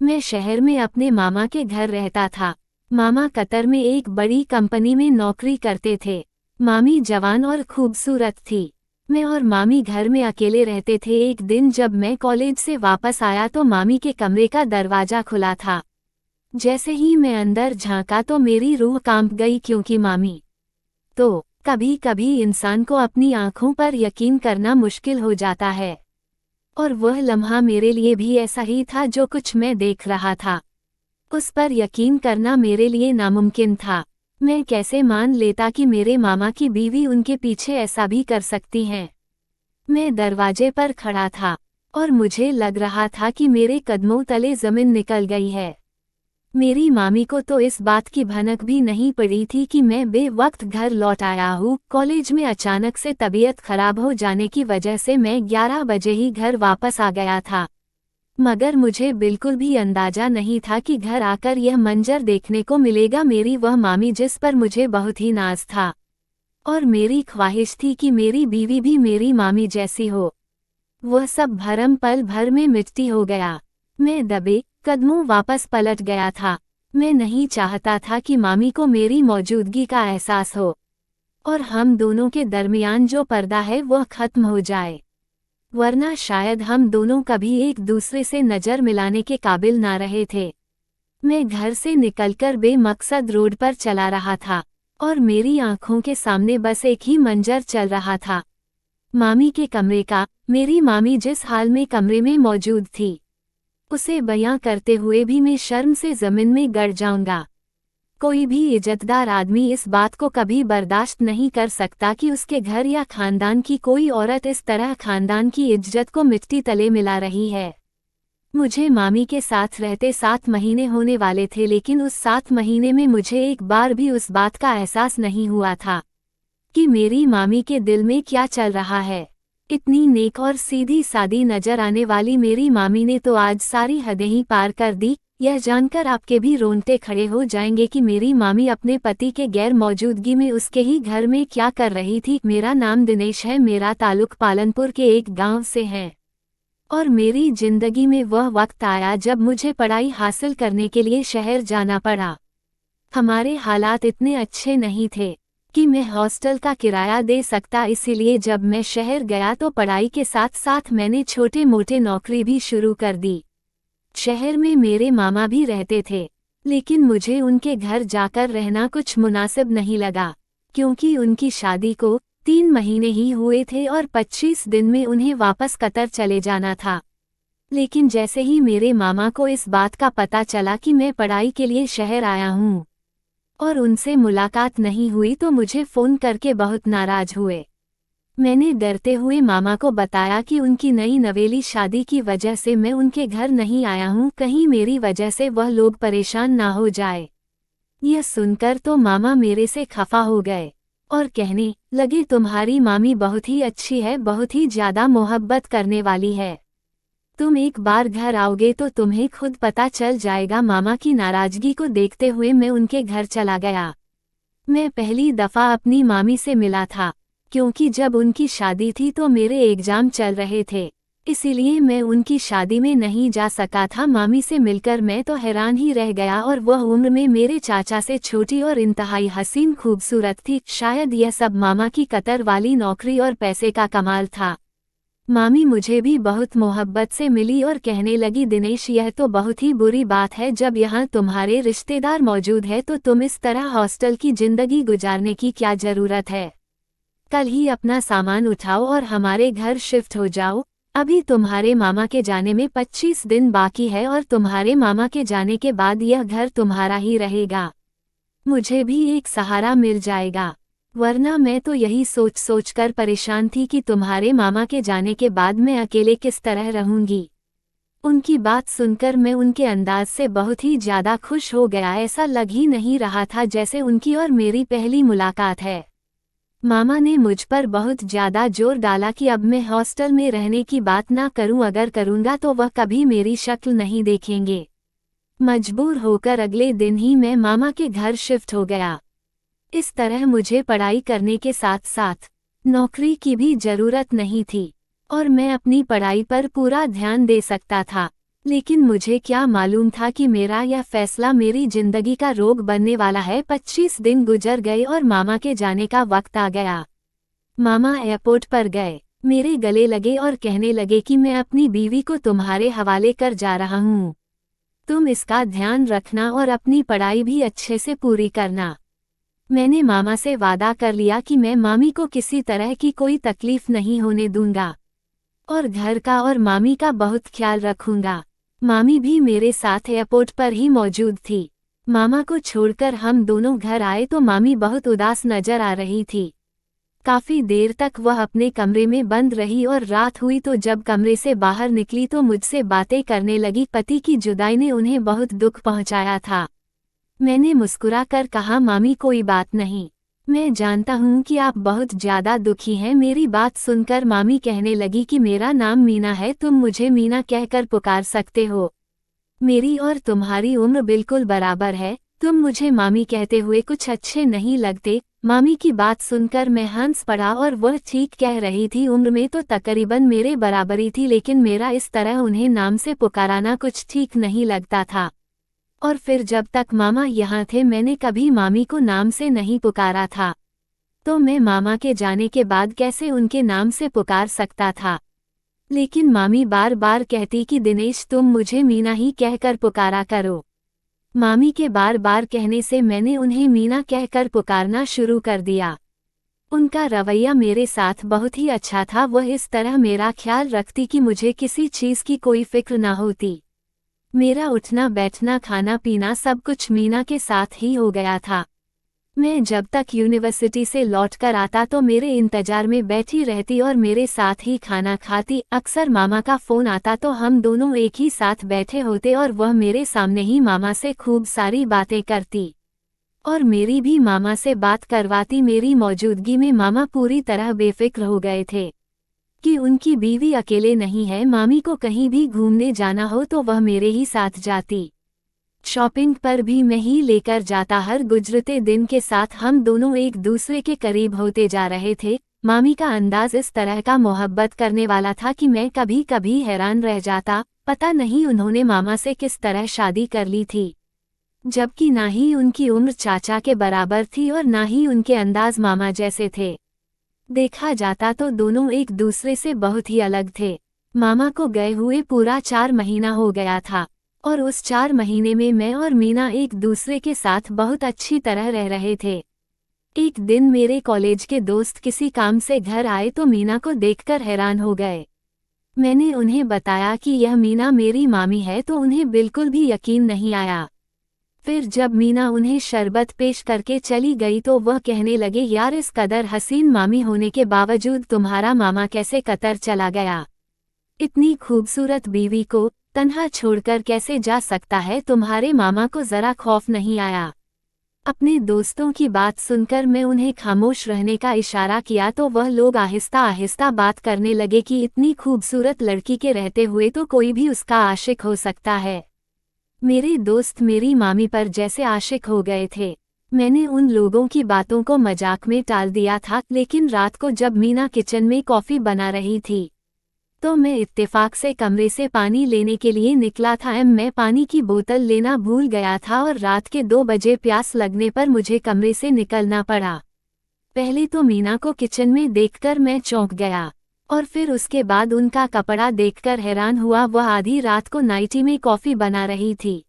मैं शहर में अपने मामा के घर रहता था। मामा कतर में एक बड़ी कंपनी में नौकरी करते थे। मामी जवान और खूबसूरत थी। मैं और मामी घर में अकेले रहते थे। एक दिन जब मैं कॉलेज से वापस आया तो मामी के कमरे का दरवाजा खुला था। जैसे ही मैं अंदर झांका तो मेरी रूह कांप गई, क्योंकि मामी। तो कभी कभी इंसान को अपनी आंखों पर यकीन करना मुश्किल हो जाता है, और वह लम्हा मेरे लिए भी ऐसा ही था। जो कुछ मैं देख रहा था उस पर यकीन करना मेरे लिए नामुमकिन था। मैं कैसे मान लेता कि मेरे मामा की बीवी उनके पीछे ऐसा भी कर सकती हैं। मैं दरवाजे पर खड़ा था और मुझे लग रहा था कि मेरे कदमों तले जमीन निकल गई है। मेरी मामी को तो इस बात की भनक भी नहीं पड़ी थी कि मैं बेवक्त घर लौट आया हूँ। कॉलेज में अचानक से तबीयत खराब हो जाने की वजह से मैं 11 बजे ही घर वापस आ गया था, मगर मुझे बिल्कुल भी अंदाजा नहीं था कि घर आकर यह मंजर देखने को मिलेगा। मेरी वह मामी जिस पर मुझे बहुत ही नाज था, और मेरी ख्वाहिश थी कि मेरी बीवी भी मेरी मामी जैसी हो, वह सब भरम पल भर में मिट्टी हो गया। मैं दबे कदमों वापस पलट गया था। मैं नहीं चाहता था कि मामी को मेरी मौजूदगी का एहसास हो, और हम दोनों के दरमियान जो पर्दा है वह खत्म हो जाए, वरना शायद हम दोनों कभी एक दूसरे से नज़र मिलाने के काबिल ना रहे थे। मैं घर से निकलकर बेमकसद रोड पर चला रहा था, और मेरी आंखों के सामने बस एक ही मंजर चल रहा था, मामी के कमरे का। मेरी मामी जिस हाल में कमरे में मौजूद थी, उसे बयां करते हुए भी मैं शर्म से जमीन में गड़ जाऊंगा। कोई भी इज्जतदार आदमी इस बात को कभी बर्दाश्त नहीं कर सकता कि उसके घर या खानदान की कोई औरत इस तरह खानदान की इज्जत को मिट्टी तले मिला रही है। मुझे मामी के साथ रहते 7 महीने होने वाले थे, लेकिन उस 7 महीने में मुझे एक बार भी उस बात का एहसास नहीं हुआ था कि मेरी मामी के दिल में क्या चल रहा है। इतनी नेक और सीधी सादी नजर आने वाली मेरी मामी ने तो आज सारी हदें ही पार कर दी। यह जानकर आपके भी रोंगटे खड़े हो जाएंगे कि मेरी मामी अपने पति के गैर मौजूदगी में उसके ही घर में क्या कर रही थी। मेरा नाम दिनेश है। मेरा ताल्लुक पालनपुर के एक गांव से है, और मेरी जिंदगी में वह वक्त आया जब मुझे पढ़ाई हासिल करने के लिए शहर जाना पड़ा। हमारे हालात इतने अच्छे नहीं थे कि मैं हॉस्टल का किराया दे सकता, इसीलिए जब मैं शहर गया तो पढ़ाई के साथ साथ मैंने छोटे मोटे नौकरी भी शुरू कर दी। शहर में मेरे मामा भी रहते थे, लेकिन मुझे उनके घर जाकर रहना कुछ मुनासिब नहीं लगा, क्योंकि उनकी शादी को 3 महीने ही हुए थे और 25 दिन में उन्हें वापस कतर चले जाना था। लेकिन जैसे ही मेरे मामा को इस बात का पता चला कि मैं पढ़ाई के लिए शहर आया हूँ और उनसे मुलाकात नहीं हुई, तो मुझे फ़ोन करके बहुत नाराज हुए। मैंने डरते हुए मामा को बताया कि उनकी नई नवेली शादी की वजह से मैं उनके घर नहीं आया हूँ, कहीं मेरी वजह से वह लोग परेशान ना हो जाए। यह सुनकर तो मामा मेरे से खफा हो गए और कहने लगे, तुम्हारी मामी बहुत ही अच्छी है, बहुत ही ज़्यादा मोहब्बत करने वाली है। तुम एक बार घर आओगे तो तुम्हें खुद पता चल जाएगा। मामा की नाराजगी को देखते हुए मैं उनके घर चला गया। मैं पहली दफ़ा अपनी मामी से मिला था, क्योंकि जब उनकी शादी थी तो मेरे एग्ज़ाम चल रहे थे, इसीलिए मैं उनकी शादी में नहीं जा सका था। मामी से मिलकर मैं तो हैरान ही रह गया, और वह उम्र में मेरे चाचा से छोटी और इंतहाई हसीन खूबसूरत थी। शायद यह सब मामा की कतर वाली नौकरी और पैसे का कमाल था। मामी मुझे भी बहुत मोहब्बत से मिली और कहने लगी, दिनेश, यह तो बहुत ही बुरी बात है, जब यहाँ तुम्हारे रिश्तेदार मौजूद है तो तुम इस तरह हॉस्टल की जिंदगी गुजारने की क्या ज़रूरत है। कल ही अपना सामान उठाओ और हमारे घर शिफ्ट हो जाओ। अभी तुम्हारे मामा के जाने में 25 दिन बाकी है, और तुम्हारे मामा के जाने के बाद यह घर तुम्हारा ही रहेगा। मुझे भी एक सहारा मिल जाएगा, वरना मैं तो यही सोच सोच कर परेशान थी कि तुम्हारे मामा के जाने के बाद मैं अकेले किस तरह रहूंगी। उनकी बात सुनकर मैं उनके अंदाज से बहुत ही ज़्यादा खुश हो गया। ऐसा लग ही नहीं रहा था जैसे उनकी और मेरी पहली मुलाकात है। मामा ने मुझ पर बहुत ज़्यादा जोर डाला कि अब मैं हॉस्टल में रहने की बात ना करूं, अगर करूंगा तो वह कभी मेरी शक्ल नहीं देखेंगे। मजबूर होकर अगले दिन ही मैं मामा के घर शिफ्ट हो गया। इस तरह मुझे पढ़ाई करने के साथ साथ नौकरी की भी ज़रूरत नहीं थी, और मैं अपनी पढ़ाई पर पूरा ध्यान दे सकता था। लेकिन मुझे क्या मालूम था कि मेरा यह फैसला मेरी जिंदगी का रोग बनने वाला है। 25 दिन गुजर गए और मामा के जाने का वक्त आ गया। मामा एयरपोर्ट पर गए, मेरे गले लगे और कहने लगे कि मैं अपनी बीवी को तुम्हारे हवाले कर जा रहा हूँ। तुम इसका ध्यान रखना और अपनी पढ़ाई भी अच्छे से पूरी करना। मैंने मामा से वादा कर लिया कि मैं मामी को किसी तरह की कोई तकलीफ नहीं होने दूंगा और घर का और मामी का बहुत ख्याल रखूंगा। मामी भी मेरे साथ एयरपोर्ट पर ही मौजूद थी। मामा को छोड़कर हम दोनों घर आए तो मामी बहुत उदास नजर आ रही थी। काफी देर तक वह अपने कमरे में बंद रही और रात हुई तो जब कमरे से बाहर निकली तो मुझसे बातें करने लगी। पति की जुदाई ने उन्हें बहुत दुख पहुंचाया था। मैंने मुस्कुराकर कहा, मामी कोई बात नहीं, मैं जानता हूँ कि आप बहुत ज्यादा दुखी हैं। मेरी बात सुनकर मामी कहने लगी कि मेरा नाम मीना है, तुम मुझे मीना कहकर पुकार सकते हो। मेरी और तुम्हारी उम्र बिल्कुल बराबर है, तुम मुझे मामी कहते हुए कुछ अच्छे नहीं लगते। मामी की बात सुनकर मैं हंस पड़ा और वह ठीक कह रही थी। उम्र में तो तकरीबन मेरे बराबरी थी, लेकिन मेरा इस तरह उन्हें नाम से पुकाराना कुछ ठीक नहीं लगता था। और फिर जब तक मामा यहाँ थे मैंने कभी मामी को नाम से नहीं पुकारा था, तो मैं मामा के जाने के बाद कैसे उनके नाम से पुकार सकता था। लेकिन मामी बार बार कहती कि दिनेश तुम मुझे मीना ही कहकर पुकारा करो। मामी के बार बार कहने से मैंने उन्हें मीना कहकर पुकारना शुरू कर दिया। उनका रवैया मेरे साथ बहुत ही अच्छा था। वह इस तरह मेरा ख्याल रखती कि मुझे किसी चीज़ की कोई फिक्र ना होती। मेरा उठना बैठना खाना पीना सब कुछ मीना के साथ ही हो गया था। मैं जब तक यूनिवर्सिटी से लौटकर आता तो मेरे इंतजार में बैठी रहती और मेरे साथ ही खाना खाती। अक्सर मामा का फ़ोन आता तो हम दोनों एक ही साथ बैठे होते और वह मेरे सामने ही मामा से खूब सारी बातें करती और मेरी भी मामा से बात करवाती। मेरी मौजूदगी में मामा पूरी तरह बेफिक्र हो गए थे कि उनकी बीवी अकेले नहीं है। मामी को कहीं भी घूमने जाना हो तो वह मेरे ही साथ जाती। शॉपिंग पर भी मैं ही लेकर जाता। हर गुजरते दिन के साथ हम दोनों एक दूसरे के करीब होते जा रहे थे। मामी का अंदाज इस तरह का मोहब्बत करने वाला था कि मैं कभी कभी हैरान रह जाता। पता नहीं उन्होंने मामा से किस तरह शादी कर ली थी, जबकि ना ही उनकी उम्र चाचा के बराबर थी और ना ही उनके अंदाज मामा जैसे थे। देखा जाता तो दोनों एक दूसरे से बहुत ही अलग थे। मामा को गए हुए पूरा 4 महीना हो गया था और उस 4 महीने में मैं और मीना एक दूसरे के साथ बहुत अच्छी तरह रह रहे थे। एक दिन मेरे कॉलेज के दोस्त किसी काम से घर आए तो मीना को देखकर हैरान हो गए। मैंने उन्हें बताया कि यह मीना मेरी मामी है तो उन्हें बिल्कुल भी यकीन नहीं आया। फिर जब मीना उन्हें शरबत पेश करके चली गई तो वह कहने लगे, यार इस कदर हसीन मामी होने के बावजूद तुम्हारा मामा कैसे कतर चला गया? इतनी खूबसूरत बीवी को तन्हा छोड़कर कैसे जा सकता है? तुम्हारे मामा को जरा खौफ नहीं आया? अपने दोस्तों की बात सुनकर मैं उन्हें खामोश रहने का इशारा किया तो वह लोग आहिस्ता आहिस्ता बात करने लगे कि इतनी खूबसूरत लड़की के रहते हुए तो कोई भी उसका आशिक हो सकता है। मेरे दोस्त मेरी मामी पर जैसे आशिक हो गए थे। मैंने उन लोगों की बातों को मजाक में टाल दिया था, लेकिन रात को जब मीना किचन में कॉफ़ी बना रही थी तो मैं इत्तेफाक से कमरे से पानी लेने के लिए निकला था। मैं पानी की बोतल लेना भूल गया था और रात के 2 बजे प्यास लगने पर मुझे कमरे से निकलना पड़ा। पहले तो मीना को किचन में देखकर मैं चौंक गया और फिर उसके बाद उनका कपड़ा देखकर हैरान हुआ। वह आधी रात को नाइटी में कॉफ़ी बना रही थी।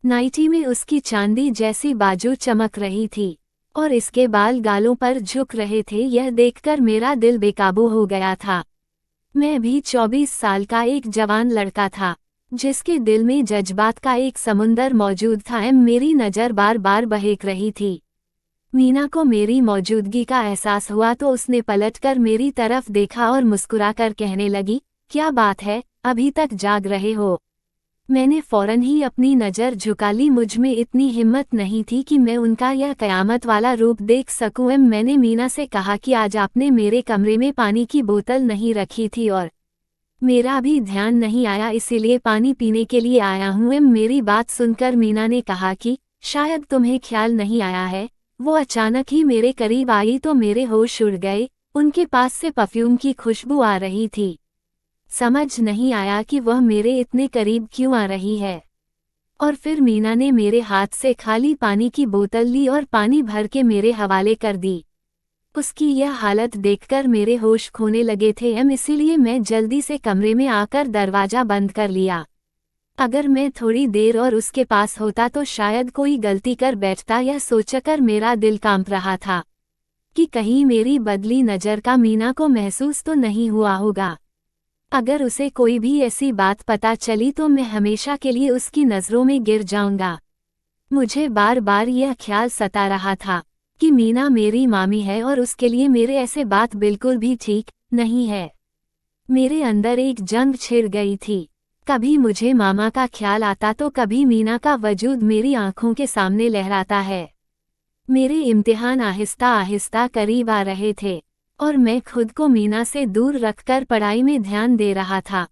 नाइटी में उसकी चांदी जैसी बाजू चमक रही थी और इसके बाल गालों पर झुक रहे थे। यह देखकर मेरा दिल बेकाबू हो गया था। मैं भी 24 साल का एक जवान लड़का था जिसके दिल में जज्बात का एक समुंदर मौजूद था। मेरी नज़र बार बार बहक रही थी। मीना को मेरी मौजूदगी का एहसास हुआ तो उसने पलटकर मेरी तरफ देखा और मुस्कुराकर कहने लगी, क्या बात है, अभी तक जाग रहे हो? मैंने फौरन ही अपनी नज़र झुका ली। मुझ में इतनी हिम्मत नहीं थी कि मैं उनका यह कयामत वाला रूप देख सकूं। मैंने मीना से कहा कि आज आपने मेरे कमरे में पानी की बोतल नहीं रखी थी और मेरा भी ध्यान नहीं आया, इसीलिए पानी पीने के लिए आया हूं। मेरी बात सुनकर मीना ने कहा कि शायद तुम्हें ख्याल नहीं आया है। वो अचानक ही मेरे करीब आई तो मेरे होश उड़ गए। उनके पास से परफ्यूम की खुशबू आ रही थी। समझ नहीं आया कि वह मेरे इतने करीब क्यों आ रही है। और फिर मीना ने मेरे हाथ से खाली पानी की बोतल ली और पानी भर के मेरे हवाले कर दी। उसकी यह हालत देखकर मेरे होश खोने लगे थे इसीलिए मैं जल्दी से कमरे में आकर दरवाजा बंद कर लिया। अगर मैं थोड़ी देर और उसके पास होता तो शायद कोई गलती कर बैठता, यह सोचकर मेरा दिल कांप रहा था कि कहीं मेरी बदली नज़र का मीना को महसूस तो नहीं हुआ होगा। अगर उसे कोई भी ऐसी बात पता चली तो मैं हमेशा के लिए उसकी नज़रों में गिर जाऊंगा। मुझे बार बार यह ख्याल सता रहा था कि मीना मेरी मामी है और उसके लिए मेरे ऐसे बात बिल्कुल भी ठीक नहीं है। मेरे अंदर एक जंग छिड़ गई थी। कभी मुझे मामा का ख्याल आता तो कभी मीना का वजूद मेरी आंखों के सामने लहराता है। मेरे इम्तिहान आहिस्ता आहिस्ता करीब आ रहे थे और मैं खुद को मीना से दूर रखकर पढ़ाई में ध्यान दे रहा था।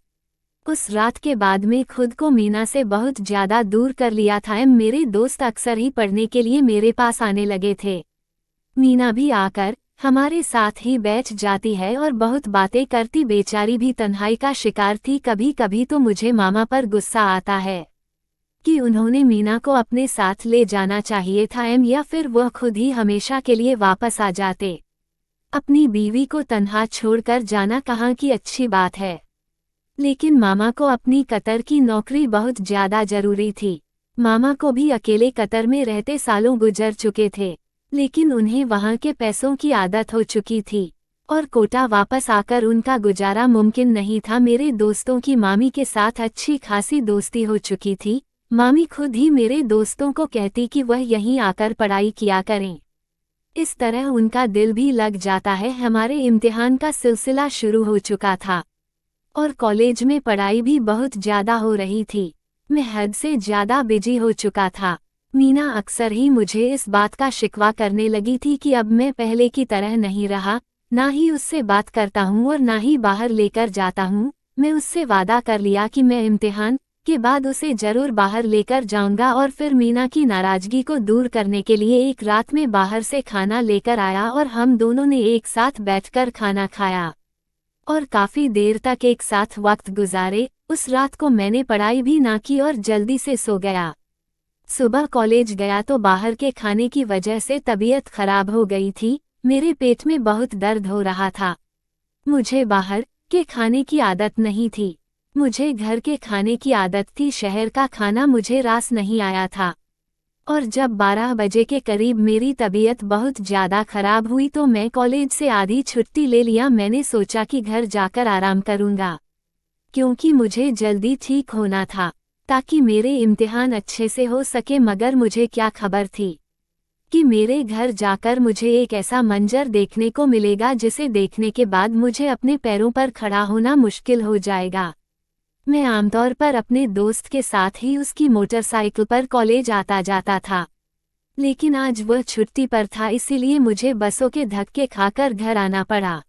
उस रात के बाद में खुद को मीना से बहुत ज़्यादा दूर कर लिया था। मेरे दोस्त अक्सर ही पढ़ने के लिए मेरे पास आने लगे थे। मीना भी आकर हमारे साथ ही बैठ जाती है और बहुत बातें करती। बेचारी भी तन्हाई का शिकार थी। कभी कभी तो मुझे मामा पर गुस्सा आता है कि उन्होंने मीना को अपने साथ ले जाना चाहिए था या फिर वह खुद ही हमेशा के लिए वापस आ जाते। अपनी बीवी को तन्हा छोड़कर जाना कहाँ की अच्छी बात है। लेकिन मामा को अपनी कतर की नौकरी बहुत ज़्यादा ज़रूरी थी। मामा को भी अकेले कतर में रहते सालों गुजर चुके थे, लेकिन उन्हें वहाँ के पैसों की आदत हो चुकी थी और कोटा वापस आकर उनका गुजारा मुमकिन नहीं था। मेरे दोस्तों की मामी के साथ अच्छी खासी दोस्ती हो चुकी थी। मामी खुद ही मेरे दोस्तों को कहती कि वह यहीं आकर पढ़ाई किया करें। इस तरह उनका दिल भी लग जाता है। हमारे इम्तिहान का सिलसिला शुरू हो चुका था और कॉलेज में पढ़ाई भी बहुत ज़्यादा हो रही थी। मैं हद से ज़्यादा बिजी हो चुका था। मीना अक्सर ही मुझे इस बात का शिकवा करने लगी थी कि अब मैं पहले की तरह नहीं रहा, ना ही उससे बात करता हूँ और ना ही बाहर लेकर जाता हूँ। मैं उससे वादा कर लिया कि मैं इम्तिहान के बाद उसे ज़रूर बाहर लेकर जाऊंगा और फिर मीना की नाराज़गी को दूर करने के लिए एक रात में बाहर से खाना लेकर आया और हम दोनों ने एक साथ बैठकर खाना खाया और काफ़ी देर तक एक साथ वक्त गुजारे। उस रात को मैंने पढ़ाई भी ना की और जल्दी से सो गया। सुबह कॉलेज गया तो बाहर के खाने की वजह से तबीयत खराब हो गई थी। मेरे पेट में बहुत दर्द हो रहा था। मुझे बाहर के खाने की आदत नहीं थी, मुझे घर के खाने की आदत थी। शहर का खाना मुझे रास नहीं आया था और जब 12 बजे के करीब मेरी तबीयत बहुत ज़्यादा खराब हुई तो मैं कॉलेज से आधी छुट्टी ले लिया। मैंने सोचा कि घर जाकर आराम करूँगा क्योंकि मुझे जल्दी ठीक होना था ताकि मेरे इम्तिहान अच्छे से हो सके। मगर मुझे क्या खबर थी कि मेरे घर जाकर मुझे एक ऐसा मंजर देखने को मिलेगा जिसे देखने के बाद मुझे अपने पैरों पर खड़ा होना मुश्किल हो जाएगा। मैं आमतौर पर अपने दोस्त के साथ ही उसकी मोटरसाइकिल पर कॉलेज आता जाता था, लेकिन आज वह छुट्टी पर था, इसीलिए मुझे बसों के धक्के खाकर घर आना पड़ा।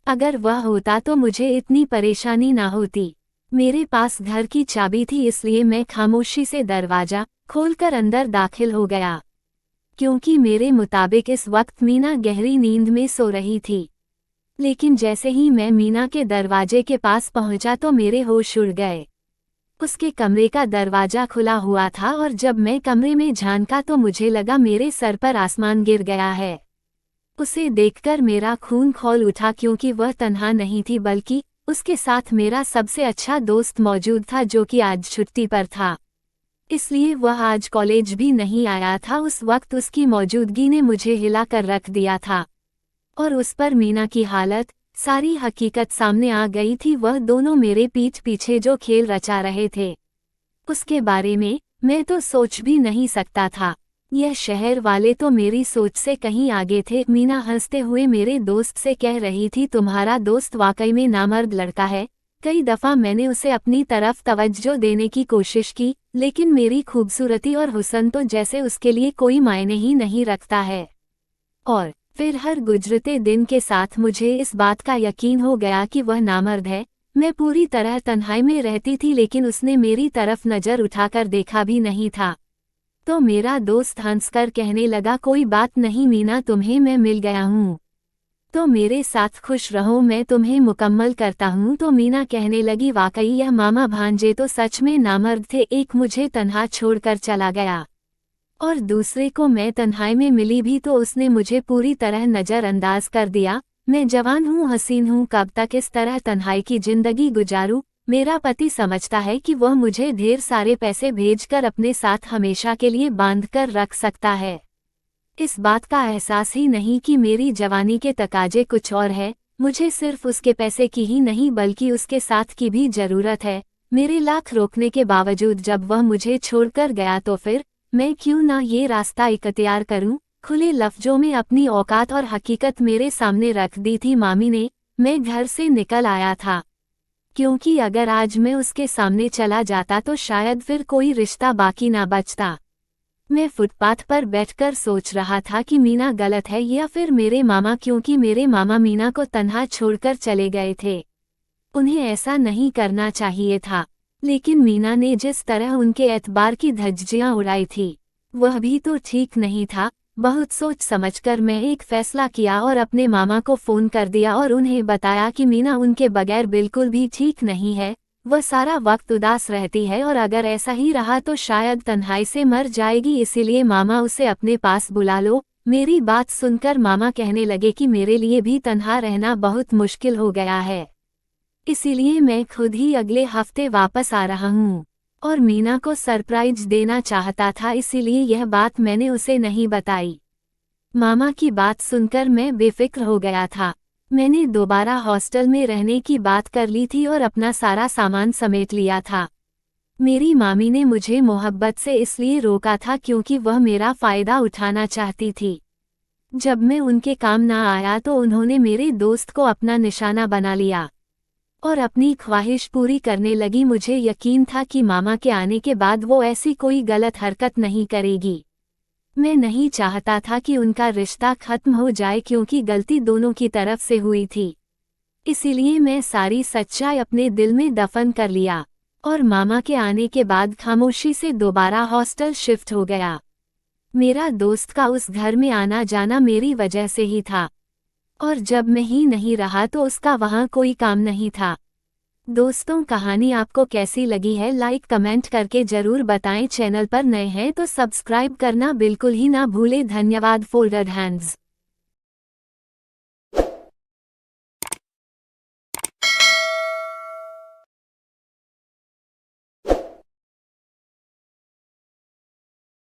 अगर वह होता तो मुझे इतनी परेशानी ना होती। मेरे पास घर की चाबी थी, इसलिए मैं खामोशी से दरवाज़ा खोलकर अंदर दाखिल हो गया। क्योंकि मेरे मुताबिक इस वक्त मीना गहरी नींद में सो रही थी। लेकिन जैसे ही मैं मीना के दरवाजे के पास पहुंचा तो मेरे होश उड़ गए। उसके कमरे का दरवाज़ा खुला हुआ था और जब मैं कमरे में झांका तो मुझे लगा मेरे सर पर आसमान गिर गया है। उसे देखकर मेरा खून खौल उठा क्योंकि वह तन्हा नहीं थी बल्कि उसके साथ मेरा सबसे अच्छा दोस्त मौजूद था जो कि आज छुट्टी पर था। इसलिए वह आज कॉलेज भी नहीं आया था। उस वक्त उसकी मौजूदगी ने मुझे हिला कर रख दिया था और उस पर मीना की हालत, सारी हकीकत सामने आ गई थी। वह दोनों मेरे पीठ पीछे जो खेल रचा रहे थे उसके बारे में मैं तो सोच भी नहीं सकता था। यह शहर वाले तो मेरी सोच से कहीं आगे थे। मीना हंसते हुए मेरे दोस्त से कह रही थी, तुम्हारा दोस्त वाकई में नामर्द लड़का है। कई दफ़ा मैंने उसे अपनी तरफ तवज्जो देने की कोशिश की, लेकिन मेरी खूबसूरती और हुस्न तो जैसे उसके लिए कोई मायने ही नहीं रखता है। और फिर हर गुजरते दिन के साथ मुझे इस बात का यकीन हो गया कि वह नामर्द है। मैं पूरी तरह तन्हाई में रहती थी, लेकिन उसने मेरी तरफ नज़र उठाकर देखा भी नहीं था। तो मेरा दोस्त हंसकर कहने लगा, कोई बात नहीं मीना, तुम्हें मैं मिल गया हूँ। तो मेरे साथ खुश रहो, मैं तुम्हें मुकम्मल करता हूँ। तो मीना कहने लगी, वाकई यह मामा भांजे तो सच में नामर्द थे, एक मुझे तन्हा छोड़कर चला गया और दूसरे को मैं तन्हाई में मिली भी तो उसने मुझे पूरी तरह नज़रअंदाज कर दिया। मैं जवान हूँ, हसीन हूँ, कब तक इस तरह तन्हाई की जिंदगी गुजारूं। मेरा पति समझता है कि वह मुझे ढेर सारे पैसे भेजकर अपने साथ हमेशा के लिए बांध कर रख सकता है। इस बात का एहसास ही नहीं कि मेरी जवानी के तकाजे कुछ और है। मुझे सिर्फ उसके पैसे की ही नहीं बल्कि उसके साथ की भी जरूरत है। मेरे लाख रोकने के बावजूद जब वह मुझे छोड़कर गया तो फिर मैं क्यों ना ये रास्ता इख्तियार करूं। खुले लफ्जों में अपनी औकात और हकीकत मेरे सामने रख दी थी मामी ने। मैं घर से निकल आया था क्योंकि अगर आज मैं उसके सामने चला जाता तो शायद फिर कोई रिश्ता बाकी ना बचता। मैं फुटपाथ पर बैठकर सोच रहा था कि मीना गलत है या फिर मेरे मामा, क्योंकि मेरे मामा मीना को तन्हा छोड़कर चले गए थे। उन्हें ऐसा नहीं करना चाहिए था, लेकिन मीना ने जिस तरह उनके एतबार की धज्जियां उड़ाई थी वह भी तो ठीक नहीं था। बहुत सोच समझकर मैं एक फैसला किया और अपने मामा को फ़ोन कर दिया और उन्हें बताया कि मीना उनके बगैर बिल्कुल भी ठीक नहीं है। वह सारा वक्त उदास रहती है और अगर ऐसा ही रहा तो शायद तन्हाई से मर जाएगी, इसीलिए मामा उसे अपने पास बुला लो। मेरी बात सुनकर मामा कहने लगे कि मेरे लिए भी तन्हा रहना बहुत मुश्किल हो गया है, इसीलिए मैं खुद ही अगले हफ्ते वापस आ रहा हूँ और मीना को सरप्राइज देना चाहता था, इसीलिए यह बात मैंने उसे नहीं बताई। मामा की बात सुनकर मैं बेफिक्र हो गया था। मैंने दोबारा हॉस्टल में रहने की बात कर ली थी और अपना सारा सामान समेट लिया था। मेरी मामी ने मुझे मोहब्बत से इसलिए रोका था क्योंकि वह मेरा फ़ायदा उठाना चाहती थी। जब मैं उनके काम ना आया तो उन्होंने मेरे दोस्त को अपना निशाना बना लिया और अपनी ख्वाहिश पूरी करने लगी। मुझे यकीन था कि मामा के आने के बाद वो ऐसी कोई गलत हरकत नहीं करेगी। मैं नहीं चाहता था कि उनका रिश्ता खत्म हो जाए क्योंकि गलती दोनों की तरफ से हुई थी। इसीलिए मैं सारी सच्चाई अपने दिल में दफन कर लिया और मामा के आने के बाद खामोशी से दोबारा हॉस्टल शिफ्ट हो गया। मेरा दोस्त का उस घर में आना जाना मेरी वजह से ही था और जब मैं ही नहीं रहा तो उसका वहाँ कोई काम नहीं था। दोस्तों, कहानी आपको कैसी लगी है लाइक कमेंट करके ज़रूर बताएं। चैनल पर नए हैं तो सब्सक्राइब करना बिल्कुल ही ना भूलें। धन्यवाद। Folded hands.